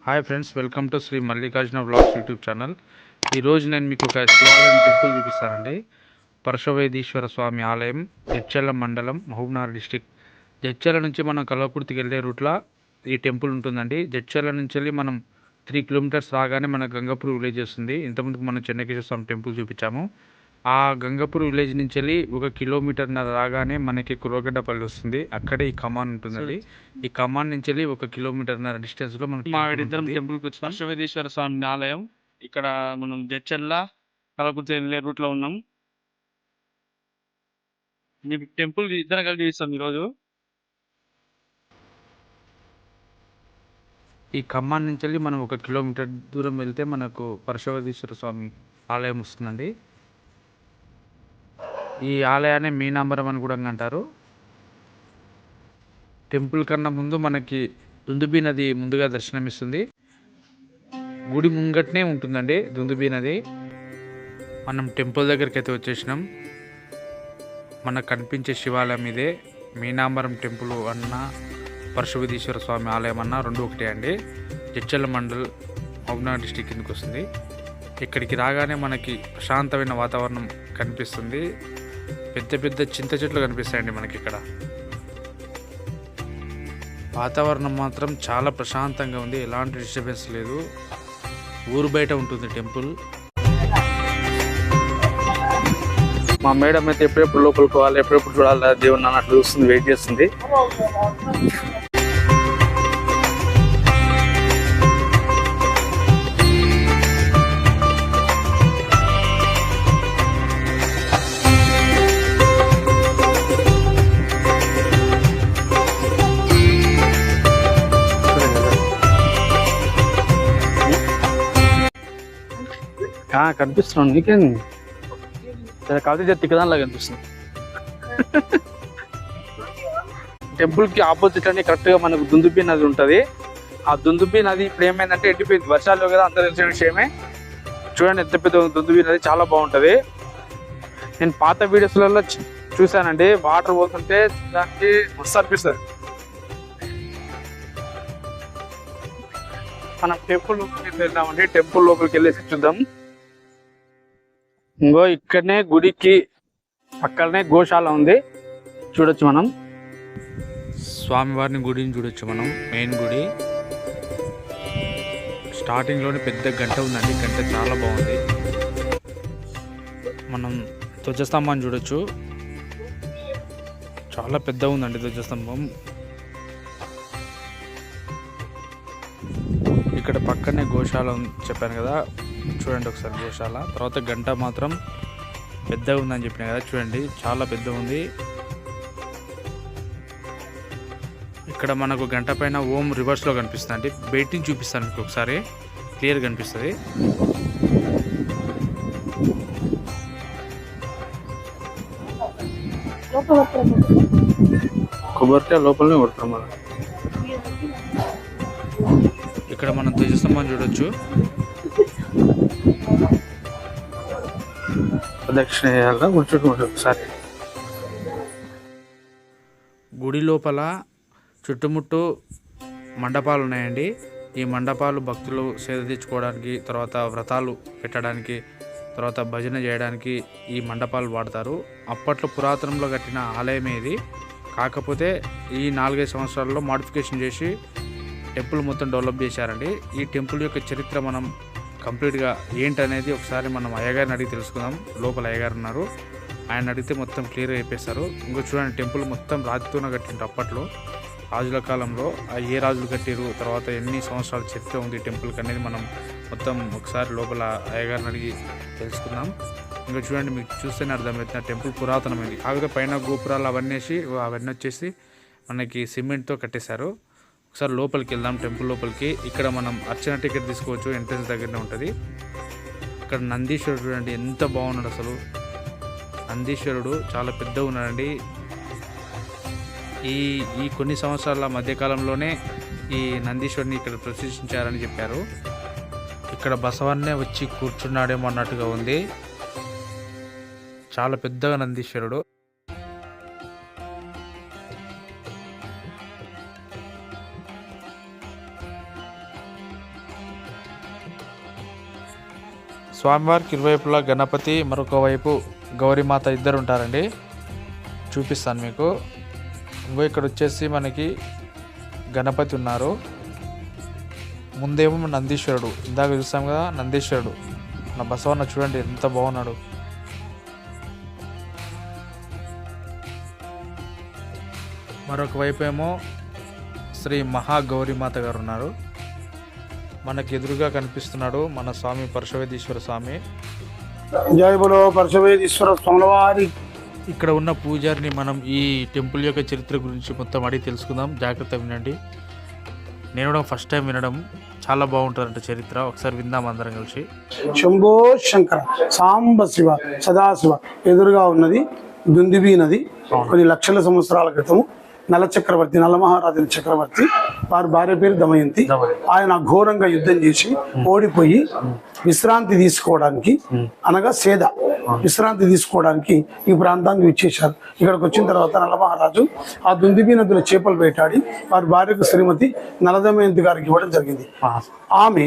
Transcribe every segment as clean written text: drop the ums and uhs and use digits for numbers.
Hi friends, welcome to Shri Mallikarjuna vlogs YouTube channel. ఈరోజు నేను మీకు ఒక శివాలయం టెంపుల్ చూపిస్తానండి. పరశువేదీశ్వర స్వామి ఆలయం, జడ్చర్ల మండలం, మహబూబ్నగర్ డిస్టిక్. జడ్చర్ల నుంచి మనం కల్వకుర్తికి వెళ్ళే రూట్లో ఈ టెంపుల్ ఉంటుందండి. జడ్చర్ల నుంచి వెళ్ళి మనం 3 కిలోమీటర్స్ రాగానే మన గంగపూర్ విలేజ్ వస్తుంది. ఇంతకుముందుకు మనం చెన్నకేశ్వర స్వామి టెంపుల్ చూపించాము. ఆ గంగపూర్ విలేజ్ నుంచి వెళ్ళి 1 కిలోమీటర్న్నర రాగానే మనకి కురవగడ్డపల్లి వస్తుంది. అక్కడే ఈ కమాన్ ఉంటుందండి. ఈ కమాన్ నుంచి వెళ్ళి 1 కిలోమీటర్న్నర డిస్టెన్స్ లో మనకి మావిడిద్దరం టెంపుల్కి వచ్చిన పరశువేదీశ్వర స్వామి ఆలయం. ఇక్కడ మనం జడ్చర్ల కలకుర్తి వెళ్ళే రూట్ లో ఉన్నాం. మీకు టెంపుల్ ఇద్దరం కలిసి చూపిస్తాం ఈరోజు. ఈ కమాన్ నుంచి వెళ్ళి మనం 1 కిలోమీటర్ దూరం వెళ్తే మనకు పరశువేదీశ్వర స్వామి ఆలయం వస్తుందండి. ఈ ఆలయాన్ని మీనాంబరం అని కూడా అంటారు. టెంపుల్ కన్నా ముందు మనకి దుందుబి నది ముందుగా దర్శనమిస్తుంది. గుడి ముంగట్నే ఉంటుందండి దుందుబి నది. మనం టెంపుల్ దగ్గరికి అయితే వచ్చేసినాం. మనకు కనిపించే శివాలయం ఇదే. మీనాంబరం టెంపుల్ అన్న, పరశువేదీశ్వర స్వామి ఆలయం అన్న రెండు ఒకటే అండి. జడ్చర్ల మండల్, మహబూబ్నగర్ డిస్టిక్ కిందకి వస్తుంది. ఇక్కడికి రాగానే మనకి ప్రశాంతమైన వాతావరణం కనిపిస్తుంది. పెద్ద పెద్ద చింత చెట్లు కనిపిస్తాయండి మనకి ఇక్కడ. వాతావరణం మాత్రం చాలా ప్రశాంతంగా ఉంది. ఎలాంటి డిస్టర్బెన్స్ లేదు. ఊరు బయట ఉంటుంది టెంపుల్. మా మేడం అయితే ఎప్పుడెప్పుడు లోపలికి పోవాలి, ఎప్పుడెప్పుడు చూడాలి దేవుని అన్నట్లు చూస్తుంది, వెయిట్ చేస్తుంది. కనిపిస్తున్నాను నీకేం కాదు, తిక్కదానిలా కనిపిస్తుంది. టెంపుల్ కి ఆపోజిట్ అని కరెక్ట్ గా మనకు దుందుబి నది ఉంటది. ఆ దుందుబి నది ఇప్పుడు ఏమైందంటే ఎండిపోయింది. వర్షాలు కదా, అందరూ తెలిసిన విషయమే. చూడండి ఎంత పెద్ద దుందుబి నది, చాలా బాగుంటది. నేను పాత వీడియోస్లలో చూసానండి. వాటర్ పోతుంటే దానికి మస్తు అనిపిస్తుంది. మనం టెంపుల్ లోపలికి వెళ్దామండి. టెంపుల్ లోపలికి వెళ్ళేసి చూద్దాం. ఇంకో ఇక్కడనే గుడికి పక్కనే గోశాల ఉంది, చూడొచ్చు మనం. స్వామివారిని గుడిని చూడొచ్చు మనం. మెయిన్ గుడి స్టార్టింగ్ లోనే పెద్ద గంట ఉందండి. గంట చాలా బాగుంది. మనం ధ్వజస్తంభాన్ని చూడొచ్చు, చాలా పెద్ద ఉందండి ధ్వజస్తంభం. ఇక్కడ పక్కనే గోశాల చెప్పాను కదా, చూడండి ఒకసారి గోశాల. తర్వాత గంట మాత్రం పెద్దగా ఉందని చెప్పిన కదా, చూడండి చాలా పెద్ద ఉంది. ఇక్కడ మనకు గంట పైన ఓం రివర్స్లో కనిపిస్తుంది అండి. బయట నుంచి చూపిస్తాను మీకు ఒకసారి, క్లియర్ కనిపిస్తుంది. కొబ్బరికాయ లోపలనే కొడతాం మనం. ఇక్కడ మనం ధ్వజస్తంభం చూడొచ్చు. ప్రదక్షిణ చేయాలా, కూర్చోకుండా ఒకసారి. గుడి లోపల చుట్టుముట్టు మండపాలు ఉన్నాయండి. ఈ మండపాలు భక్తులు సేద తీర్చుకోవడానికి, తర్వాత వ్రతాలు పెట్టడానికి, తర్వాత భజన చేయడానికి ఈ మండపాలు వాడతారు. అప్పట్లో పురాతనంలో కట్టిన ఆలయమే ఇది. కాకపోతే ఈ 4-5 సంవత్సరాల్లో మాడిఫికేషన్ చేసి టెంపుల్ మొత్తం డెవలప్ చేశారండి. ఈ టెంపుల్ యొక్క చరిత్ర మనం కంప్లీట్గా ఏంటనేది ఒకసారి మనం అయ్యగారిని అడిగి తెలుసుకుందాం. లోపల అయ్యగారు ఉన్నారు, ఆయన అడిగితే మొత్తం క్లియర్గా చెప్పేస్తారు. ఇంకో చూడండి, టెంపుల్ మొత్తం రాతితోనే కట్టిండ్రు అప్పట్లో, రాజుల కాలంలో. ఏ రాజులు కట్టారు, తర్వాత ఎన్ని సంవత్సరాల చరిత్ర ఉంది టెంపుల్కి అనేది మనం మొత్తం ఒకసారి లోపల అయ్యగారిని అడిగి తెలుసుకుందాం. ఇంకా చూడండి, మీకు చూస్తేనే అర్థమవుతుంది టెంపుల్ పురాతనమైంది. కాకపోతే పైన గోపురాలు అవన్నీ వచ్చేసి మనకి సిమెంట్తో కట్టేశారు. ఒకసారి లోపలికి వెళ్దాం, టెంపుల్ లోపలికి. ఇక్కడ మనం అర్చన టికెట్ తీసుకోవచ్చు, ఎంట్రన్స్ దగ్గరనే ఉంటుంది. ఇక్కడ నందీశ్వరుడు చూడండి ఎంత బాగున్నాడు అసలు. నందీశ్వరుడు చాలా పెద్దగా ఉన్నాడండి. ఈ కొన్ని సంవత్సరాల మధ్యకాలంలోనే ఈ నందీశ్వరుని ఇక్కడ ప్రతిష్ఠించారని చెప్పారు. ఇక్కడ బసవన్నే వచ్చి కూర్చున్నాడేమో అన్నట్టుగా ఉంది. చాలా పెద్దగా నందీశ్వరుడు. స్వామివారికి ఇరువైపులా గణపతి, మరొక వైపు గౌరీమాత ఇద్దరు ఉంటారండి. చూపిస్తాను మీకు. ఇంకో ఇక్కడ వచ్చేసి మనకి గణపతి ఉన్నారు. ముందేమో నందీశ్వరుడు, ఇందాక చూస్తాం కదా నందీశ్వరుడు. నా బసవన్న చూడండి ఎంత బాగున్నాడు. మరొక వైపు ఏమో శ్రీ మహాగౌరీమాత గారు ఉన్నారు. మనకి ఎదురుగా కనిపిస్తున్నాడు మన స్వామి పరశువేదీశ్వర స్వామి. జై బలో పరశువేదీశ్వర స్వామి వారి. ఇక్కడ ఉన్న పూజారిని మనం ఈ టెంపుల్ యొక్క చరిత్ర గురించి మొత్తం అడిగి తెలుసుకుందాం. జాగ్రత్త వినండి. నేను కూడా ఫస్ట్ టైం వినడం. చాలా బాగుంటుందంట చరిత్ర. ఒకసారి విందాం అందరం కలిసి. శంభో శంకర సాంబ శివ సదాశివ. ఎదురుగా ఉన్నది దుందిబీ నది. కొన్ని లక్షల సంవత్సరాల క్రితము నల చక్రవర్తి, నలమహారాజుల చక్రవర్తి, వారి భార్య పేరు దమయంతి. ఆయన ఘోరంగా యుద్ధం చేసి ఓడిపోయి విశ్రాంతి తీసుకోవడానికి, అనగా సేద విశ్రాంతి తీసుకోవడానికి ఈ ప్రాంతానికి విచ్చేశారు. ఇక్కడికి వచ్చిన తర్వాత నలమహారాజు ఆ దుందిబీ నదిలో చేపలు వేటాడి వారి భార్యకు శ్రీమతి నలదమయంతి గారికి ఇవ్వడం జరిగింది. ఆమె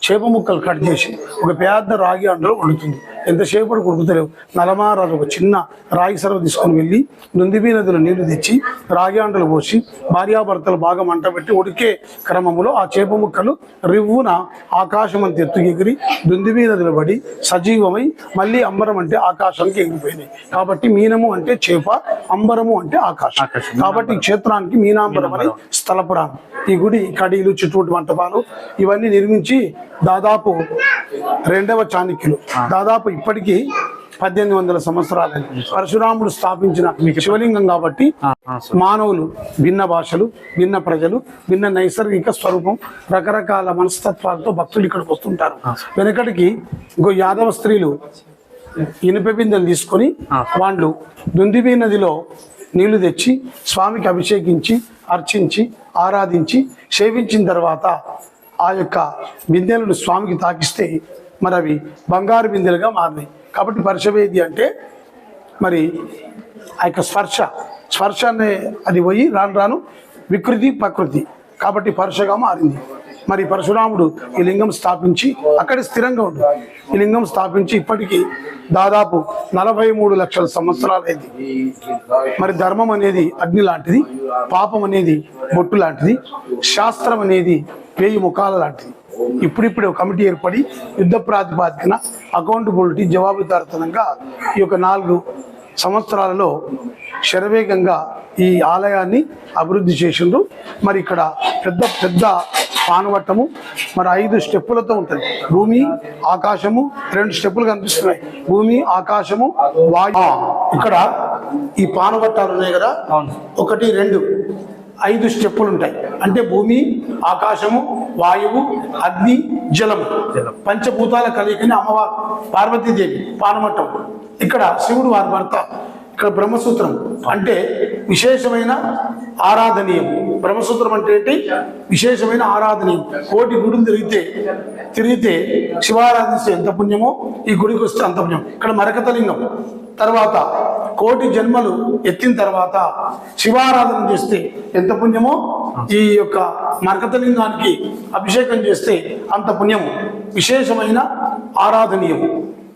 చేప ముక్కలు కట్ చేసి ఒక పెద్ద రాగి అండలో వండుతుంది. ఎంతసేపు ఉడుకుతలేవు. నలమహారాజు ఒక చిన్న రాగి సర్వ తీసుకొని వెళ్ళి దుందిబీ నదిలో నీళ్లు తెచ్చి రాగి అండలు పోసి భార్యాభర్తలు బాగా మంట పెట్టి ఉడికే క్రమంలో ఆ చేప ముక్కలు రివ్వున ఆకాశం అంత ఎత్తుకు ఎగిరి దుందిబీ నదిలో పడి సజీవమై మళ్ళీ అంబరం అంటే ఆకాశానికి ఎగిరిపోయినాయి. కాబట్టి మీనము అంటే చేప, అంబరము అంటే ఆకాశం. కాబట్టి ఈ క్షేత్రానికి మీనాంబరం అని స్థల పురాణం. ఈ గుడి కడీలు, చుట్టూటి మంటపాలు ఇవన్నీ నిర్మించి దాదాపు 2వ చాణక్యులు, దాదాపు ఇప్పటికీ 1800 సంవత్సరాలైంది. పరశురాముడు స్థాపించిన శివలింగం కాబట్టి మానవులు భిన్న భాషలు, భిన్న ప్రజలు, భిన్న నైసర్గిక స్వరూపం, రకరకాల మనస్తత్వాలతో భక్తులు ఇక్కడికి వస్తుంటారు. వెనకటికి ఇంకో యాదవ స్త్రీలు ఇనుప బిందెలు తీసుకొని వాళ్ళు దుందిబీ నదిలో నీళ్లు తెచ్చి స్వామికి అభిషేకించి, అర్చించి, ఆరాధించి, సేవించిన తర్వాత ఆ యొక్క బిందెలను స్వామికి తాకిస్తే మరి అవి బంగారు బిందెలుగా మారినాయి. కాబట్టి పరశువేది అంటే మరి ఆ యొక్క స్పర్శ అనే అది పోయి రాను రాను వికృతి ప్రకృతి, కాబట్టి పరశగా మారింది. మరి పరశురాముడు ఈ లింగం స్థాపించి అక్కడ స్థిరంగా ఉంటుంది. ఈ లింగం స్థాపించి ఇప్పటికీ దాదాపు 43 లక్షల సంవత్సరాలైంది. మరి ధర్మం అనేది అగ్ని లాంటిది, పాపం అనేది బొట్టు లాంటిది, శాస్త్రం అనేది 1000 ముఖాల లాంటిది. ఇప్పుడిప్పుడే ఒక కమిటీ ఏర్పడి యుద్ధ ప్రాతిపాదికన అకౌంటబిలిటీ, జవాబుదారితనంగా ఈ యొక్క 4 సంవత్సరాలలో శరవేగంగా ఈ ఆలయాన్ని అభివృద్ధి చేసిండ్రు. మరి ఇక్కడ పెద్ద పానవట్టము, మరి 5 స్టెప్పులతో ఉంటుంది. భూమి, ఆకాశము, 2 స్టెప్పులు కనిపిస్తున్నాయి. భూమి, ఆకాశము, వాయు. ఇక్కడ ఈ పానవట్టాలు ఉన్నాయి కదా, 1, 2, 5 స్టెప్పులు ఉంటాయి. అంటే భూమి, ఆకాశము, వాయువు, అగ్ని, జలము, పంచభూతాల కలిగిన అమ్మవారు పార్వతీదేవి పానవట్టం. ఇక్కడ శివుడు వారి భర్త. ఇక్కడ బ్రహ్మసూత్రం అంటే విశేషమైన ఆరాధనీయం. బ్రహ్మసూత్రం అంటే ఏంటి? విశేషమైన ఆరాధనీయం. 1,000 గుడులు తిరిగితే శివారాధిస్తే ఎంత పుణ్యమో ఈ గుడికి వస్తే అంత పుణ్యం. ఇక్కడ మరకతలింగం. తర్వాత 1,000 జన్మలు ఎత్తిన తర్వాత శివారాధన చేస్తే ఎంత పుణ్యమో ఈ యొక్క మరకతలింగానికి అభిషేకం చేస్తే అంత పుణ్యము. విశేషమైన ఆరాధనీయం.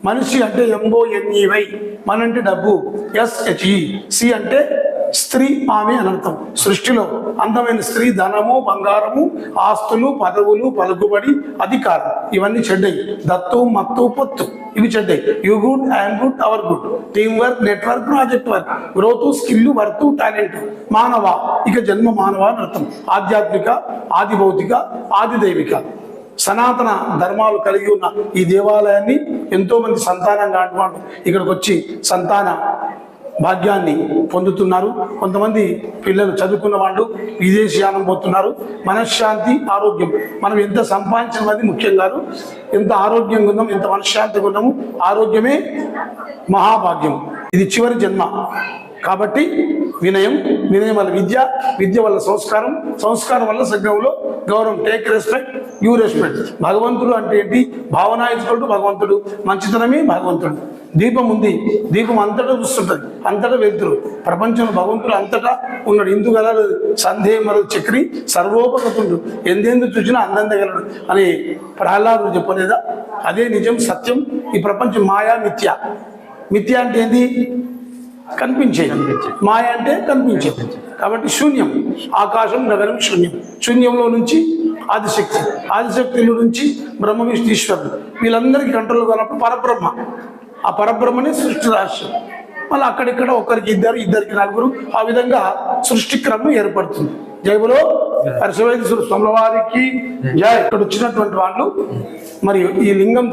మనిషి అంటే MONEY, మన అంటే డబ్బు, SHE, సి అంటే స్త్రీ, ఆమె అని అర్థం. సృష్టిలో అందమైన స్త్రీ ధనము, బంగారము, ఆస్తులు, పదవులు, పలుకుబడి, అధికారం ఇవన్నీ చెడ్డాయి. దత్తు, మత్తు, పొత్తు ఇవి చెడ్డాయి. You good, I'm good, our good, team work, network, project work, growth, skill, worth, talent. మానవ ఇక జన్మ మానవ అని అర్థం. ఆధ్యాత్మిక, ఆది భౌతిక, ఆది దైవిక సనాతన ధర్మాలు కలిగి ఉన్న ఈ దేవాలయాన్ని ఎంతో మంది సంతానంగా అంటున్నారు. ఇక్కడికి వచ్చి సంతాన భాగ్యాన్ని పొందుతున్నారు. కొంతమంది పిల్లలు చదువుకున్న వాళ్ళు విదేశీయానం పోతున్నారు. మనశ్శాంతి, ఆరోగ్యం. మనం ఎంత సంపాదించినది ముఖ్యం కాదు, ఎంత ఆరోగ్యంగా ఉన్నాం, ఎంత మనశ్శాంతిగా ఉన్నాము. ఆరోగ్యమే మహాభాగ్యం. ఇది చివరి జన్మ. కాబట్టి వినయం వల్ల విద్య వల్ల సంస్కారం వల్ల సంఘంలో గౌరవం. Take respect, you respect. భగవంతుడు అంటే ఏంటి? భావన ఇచ్చుకుంటూ భగవంతుడు, మంచితనమే భగవంతుడు. దీపం ఉంది, దీపం అంతటా చూస్తుంటుంది, అంతటా వెళ్తురు. ప్రపంచంలో భగవంతుడు అంతటా ఉన్నాడు. ఇందుగల సందేహమరు చక్రి సర్వోపగతుండు, ఎందెందు చూసినా అందందగలడు అని ప్రహ్లాదుడు చెప్పలేదా? అదే నిజం, సత్యం. ఈ ప్రపంచం మాయా మిథ్య. మిథ్య అంటే ఏంది? కనిపించేది. మాయ అంటే కనిపించేది. కాబట్టి శూన్యం. ఆకాశం గగనం శూన్యం. శూన్యంలో నుంచి ఆదిశక్తి, ఆదిశక్తిలో నుంచి బ్రహ్మ విష్ణు ఈశ్వరుడు, వీళ్ళందరికీ కంట్రోల్ కానప్పుడు పరబ్రహ్మ. ఆ పరబ్రహ్మనే సృష్టి రహస్యం. మళ్ళీ అక్కడిక్కడ ఒకరికి ఇద్దరు, ఇద్దరికి నలుగురు, ఆ విధంగా సృష్టి క్రమం ఏర్పడుతుంది. జైబులో హర్షవేశ్వర స్వాముల వారికి జై. ఇక్కడ వచ్చినటువంటి వాళ్ళు మరి ఈ లింగం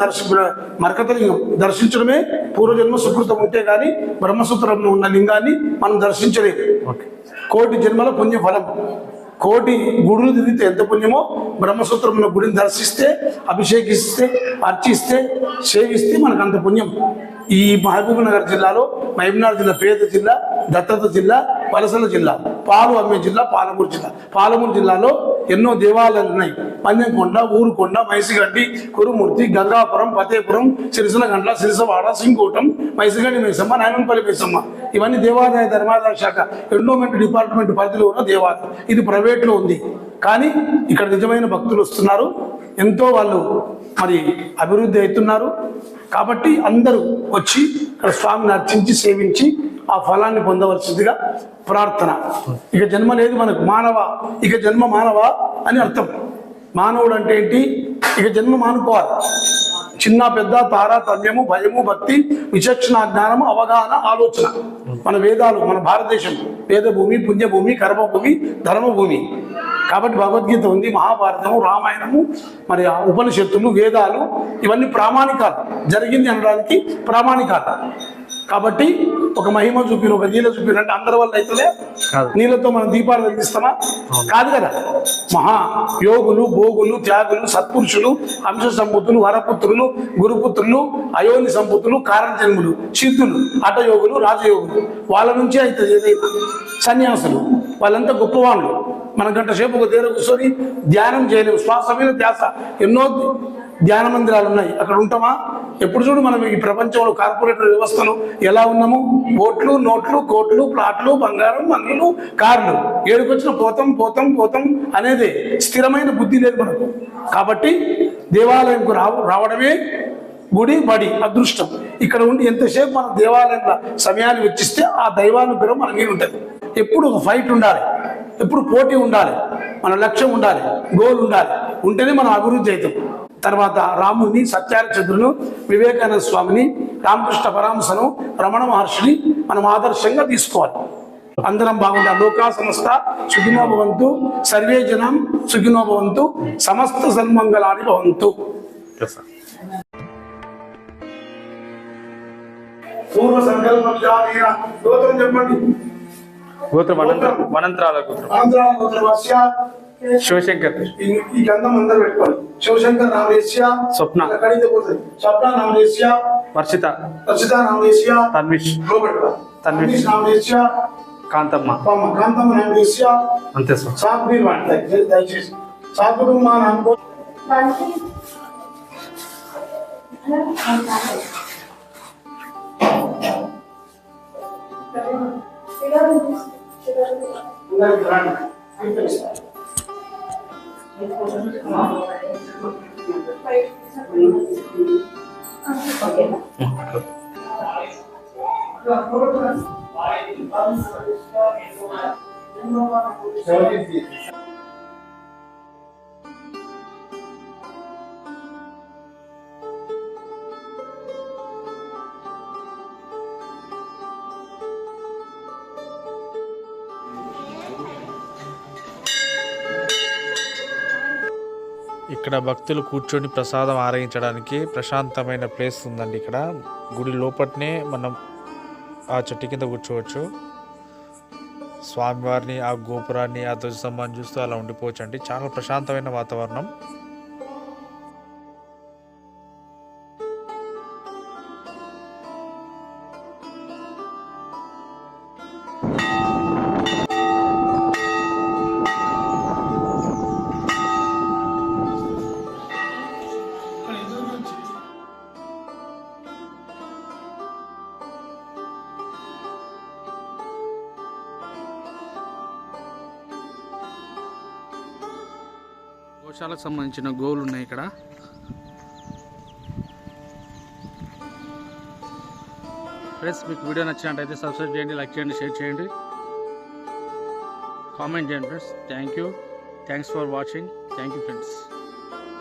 మరకత లింగం దర్శించడమే పూర్వజన్మ సుకృతం ఉంటే కానీ బ్రహ్మసూత్రంలో ఉన్న లింగాన్ని మనం దర్శించలేము. కోటి జన్మల పుణ్య ఫలం. కోటి గుడులు తిరిగితే ఎంత పుణ్యమో, బ్రహ్మసూత్రంలో గుడిని దర్శిస్తే, అభిషేకిస్తే, అర్చిస్తే, సేవిస్తే మనకు అంత పుణ్యం. ఈ మహబూబ్ నగర్ జిల్లాలో మహబూబ్నగర్ జిల్లా పేద జిల్లా, దత్తత జిల్లా, వలసల జిల్లా, పాలు అమ్మే జిల్లా పాలమూరు జిల్లా. పాలమూరు జిల్లాలో ఎన్నో దేవాలయాలు ఉన్నాయి. పందెంకొండ, ఊరుకొండ, మైసిగడ్డి, కురుమూర్తి, గంగాపురం, ఫతేపురం, సిరిసిలగండ్ల, సిరిసవాడ, సింగూటం, మైసిగడ్డి మైసమ్మ, నాయనపల్లి మైసమ్మ, ఇవన్నీ దేవాదాయ ధర్మాదాయ శాఖ ఎండోమెంట్ డిపార్ట్మెంట్ పరిధిలో ఉన్న దేవాలయం. ఇది ప్రైవేట్లో ఉంది. కానీ ఇక్కడ నిజమైన భక్తులు వస్తున్నారు. ఎంతో వాళ్ళు మరి అభివృద్ధి అవుతున్నారు. కాబట్టి అందరూ వచ్చి ఇక్కడ స్వామిని అర్చించి సేవించి ఆ ఫలాన్ని పొందవలసిందిగా ప్రార్థన. ఇక జన్మ లేదు మనకు. మానవ ఇక జన్మ మానవ అని అర్థం. మానవుడు అంటే ఏంటి? ఇక జన్మ మానుకోవాలి. చిన్న పెద్ద తారతమ్యము, భయము, భక్తి, విచక్షణ, జ్ఞానము, అవగాహన, ఆలోచన. మన వేదాలు, మన భారతదేశం వేదభూమి, పుణ్యభూమి, కర్మభూమి, ధర్మభూమి. కాబట్టి భగవద్గీత ఉంది, మహాభారతము, రామాయణము, మరి ఉపనిషత్తులు, వేదాలు, ఇవన్నీ ప్రామాణికాలు. జరిగింది అనడానికి ప్రామాణికాలు. కాబట్టి ఒక మహిమ చూపిన, ఒక నీళ్ళ చూపిన అంటే అందరి వల్ల అయితే నీళ్ళతో మనం దీపాలు వెలిగిస్తామా? కాదు కదా. మహా యోగులు, భోగులు, త్యాగులు, సత్పురుషులు, అంశ సంపుతులు, వరపుత్రులు, గురుపుత్రులు, అయోని సంపుతులు, కారణజన్ములు, సిద్ధులు, హఠయోగులు, రాజయోగులు, వాళ్ళ నుంచే అయితే ఏదైనా సన్యాసులు, వాళ్ళంతా గొప్పవాళ్ళు. మన గంట సేపు ఒక దగ్గర కూర్చొని ధ్యానం చేయలేము. శ్వాస మీద ధ్యాస. ఎన్నో ధ్యాన మందిరాలు ఉన్నాయి, అక్కడ ఉంటామా? ఎప్పుడు చూడు మనం ఈ ప్రపంచంలో కార్పొరేటర్ వ్యవస్థలో ఎలా ఉన్నాము? ఓట్లు, నోట్లు, కోట్లు, ప్లాట్లు, బంగారం, మందులు, కార్లు, ఏడుకొచ్చిన పోతాం పోతాం పోతాం అనేదే. స్థిరమైన బుద్ధి లేదు మనకు. కాబట్టి దేవాలయంకు రావడమే గుడి, బడి, అదృష్టం. ఇక్కడ ఉండి ఎంతసేపు మన దేవాలయంలో సమయాన్ని వెచ్చిస్తే ఆ దైవానుగ్రహం మన మీద ఉంటుంది. ఎప్పుడు ఒక ఫైట్ ఉండాలి, ఎప్పుడు పోటీ ఉండాలి, మన లక్ష్యం ఉండాలి, గోల్ ఉండాలి. ఉంటేనే మనం అభివృద్ధి అవుతాం. తర్వాత రాముని, సత్యారచంద్రును, వివేకానంద స్వామిని, రామకృష్ణ పరమహంసను, రమణ మహర్షిని మనం ఆదర్శంగా తీసుకోవాలి. అందరం బాగుండాలి. లోకా సమస్త సుఖినో భవంతు, సర్వే జనం సుఖినో భవంతు, సమస్త సన్మంగళాని భవంతు. పూర్వ సంకల్పం చెప్పండి. గోత్రం వనంతరాల గోత్రం. శివశంకర్. ఈ గంధం అందరూ పెట్టుకోండి. శివశంకర్ నామేశ్య, స్వప్న, స్వప్న నామేశ్య, వర్షిత, వర్షిత నామేశ్య, తన్విష్, తన్విష్ నామేశ్య, కాంతమ్మ, కాంతమ్మ నామేశ్య. అంతే సార్. సాకు మీరు వాడతాయి దయచేసి. సాకుడు మా నామకో ఇక్కడ భక్తులు కూర్చొని ప్రసాదం ఆరగించడానికి ప్రశాంతమైన ప్లేస్ ఉందండి. ఇక్కడ గుడి లోపట్నే మనం ఆ చెట్టు కింద కూర్చోవచ్చు. స్వామివారిని, ఆ గోపురాన్ని, ఆ ధ్వజస్తంభాన్ని చూస్తూ అలా ఉండిపోవచ్చు అండి. చాలా ప్రశాంతమైన వాతావరణం. గోశాలకు సంబంధించిన గోవులు ఉన్నాయి ఇక్కడ. ఫ్రెండ్స్, మీకు వీడియో నచ్చినట్టయితే సబ్స్క్రైబ్ చేయండి, లైక్ చేయండి, షేర్ చేయండి, కామెంట్ చేయండి friends. Thanks for watching. Thank you friends.